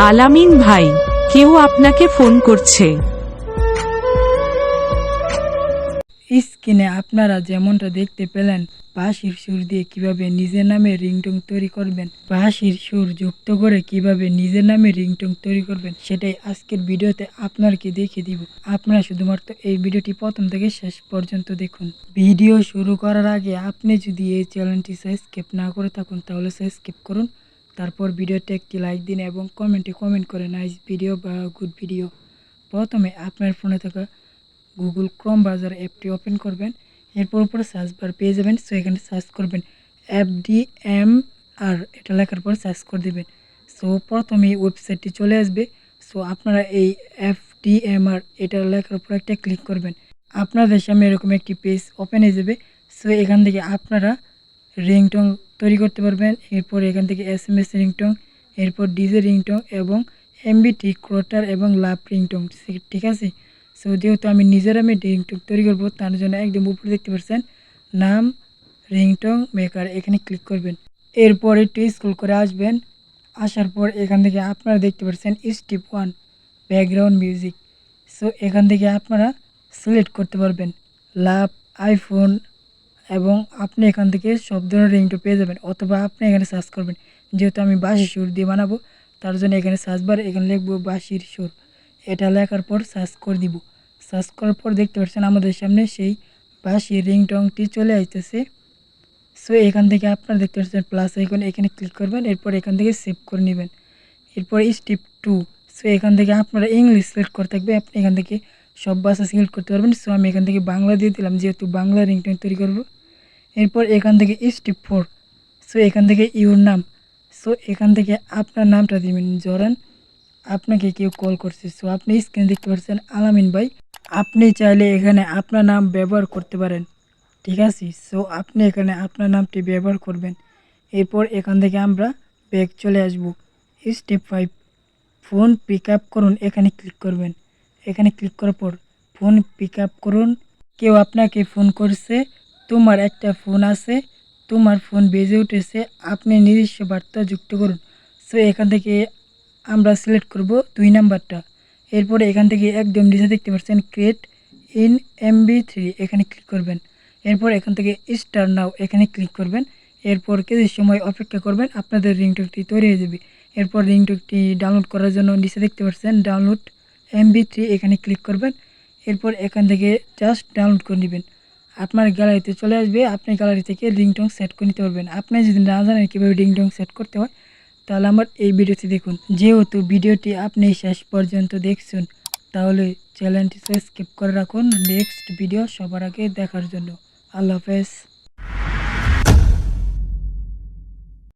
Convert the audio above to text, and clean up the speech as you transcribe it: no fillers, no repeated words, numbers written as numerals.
আলামিন ভাই, কেউ আপনাকে ফোন করছে। স্ক্রিনে আপনারা যেমনটা দেখতে পেলেন, বাঁশির সুর দিয়ে কিভাবে নিজের নামে রিংটোন তৈরি করবেন, বাঁশির সুর যুক্ত করে কিভাবে নিজের নামে রিংটোন তৈরি করবেন, সেটাই আজকের ভিডিওতে আপনাদেরকে দেখিয়ে দিব। আপনারা শুধুমাত্র এই ভিডিওটি প্রথম থেকে শেষ পর্যন্ত দেখুন। ভিডিও শুরু করার আগে আপনি যদি এই চ্যানেলটি সাবস্ক্রাইব না করে থাকুন তাহলে সাবস্ক্রাইব করুন, তারপর ভিডিওতে একটি লাইক দিন এবং কমেন্টে কমেন্ট করে নাইস ভিডিও বা গুড ভিডিও। প্রথমে আপনার ফোনে থাকা গুগল ক্রোম ব্রাউজার অ্যাপটি ওপেন করবেন, এরপর উপরে সার্চ বার পেয়ে যাবেন। সো এখানে সার্চ করবেন FDMR, এটা লেখার পর সার্চ করে দেবেন। সো প্রথমে এই ওয়েবসাইটটি চলে আসবে। সো আপনারা এই FDMR এটা লেখার উপর একটা ক্লিক করবেন, আপনাদের সামনে এরকম একটি পেজ ওপেন হয়ে যাবে। সো এখান থেকে আপনারা রিংটোন তৈরি করতে পারবেন। এরপর এখান থেকে SMS রিংটোন, এরপর ডিজে রিংটোন এবং MBT ক্রোটার এবং লাভ রিংটোন, ঠিক আছে। সো যেহেতু আমি রিংটোন তৈরি করবো, তার জন্য একদম উপরে দেখতে পাচ্ছেন নাম রিংটোন মেকার, এখানে ক্লিক করবেন। এরপর একটু স্ক্রল করে আসবেন, আসার পর এখান থেকে আপনারা দেখতে পাচ্ছেন স্টেপ 1 ব্যাকগ্রাউন্ড মিউজিক। সো এখান থেকে আপনারা সিলেক্ট করতে পারবেন লাভ, আইফোন, এবং আপনি এখান থেকে সব ধরনের রিংটোন পেয়ে যাবেন। অথবা আপনি এখানে সার্চ করবেন, যেহেতু আমি বাঁশির সুর দিয়ে বানাবো তার জন্য এখানে সার্চ বার এখানে লিখবো বাঁশির সুর, এটা লেখার পর সার্চ করে দিব। সার্চ করার পর দেখতে পাচ্ছেন আমাদের সামনে সেই বাঁশির রিংটোনটি চলে আসতেছে। সো এখান থেকে আপনারা দেখতে পাচ্ছেন প্লাস আইকন, এখানে ক্লিক করবেন, এরপর এখান থেকে সেভ করে নেবেন। এরপর স্টেপ 2, সো এখান থেকে আপনারা ইংলিশ সিলেক্ট করে থাকবে, আপনি এখান থেকে সব ভাষা সিলেক্ট করতে পারবেন। সো আমি এখান থেকে বাংলা দিয়ে দিলাম, যেহেতু বাংলা রিংটোন তৈরি করব। এরপর এখান থেকে স্টেপ 4, সো এখান থেকে ইউর নাম, সো এখান থেকে আপনার নামটা দিবেন। ধরেন আপনাকে কেউ কল করছে, সো আপনি স্ক্রিনে দেখতে পাচ্ছেন আলামিন ভাই, আপনি চাইলে এখানে আপনার নাম ব্যবহার করতে পারেন, ঠিক আছে। সো আপনি এখানে আপনার নামটি ব্যবহার করবেন। এরপর এখান থেকে আমরা ব্যাক চলে আসব। স্টেপ 5, ফোন পিক আপ করুন, এখানে ক্লিক করবেন। এখানে ক্লিক করার পর ফোন পিক আপ করুন, কেউ আপনাকে ফোন করছে, তোমার একটা ফোন আছে, তোমার ফোন বেজে উঠেছে, আপনি নিজস্ব বার্তা যুক্ত করুন। সো এখান থেকে আমরা সিলেক্ট করব 2 নাম্বারটা। এরপরে এখান থেকে একদম নিচে দেখতে পাচ্ছেন ক্রিয়েট ইন MP3, এখানে ক্লিক করবেন। এরপর এখান থেকে স্টার নাও, এখানে ক্লিক করবেন। এরপর কিছু সময় অপেক্ষা করবেন, আপনাদের রিংটোনটি তৈরি হয়ে যাবে। এরপর রিংটোনটি ডাউনলোড করার জন্য নিচে দেখতে পাচ্ছেন ডাউনলোড MP3, এখানে ক্লিক করবেন। এরপর এখান থেকে জাস্ট ডাউনলোড করে নেবেন, আপনার গ্যালারিতে চলে আসবে। আপনি গ্যালারি থেকে রিংটোন সেট করে নিতে পারবেন। আপনি যদি না জানেন কীভাবে রিংটোন সেট করতে হয়, তাহলে আমার এই ভিডিওটি দেখুন। যেহেতু ভিডিওটি আপনি শেষ পর্যন্ত দেখছেন, তাহলে চ্যানেলটি সাবস্ক্রাইব করে রাখুন নেক্সট ভিডিও সবার আগে দেখার জন্য। আল্লাহ হাফেজ।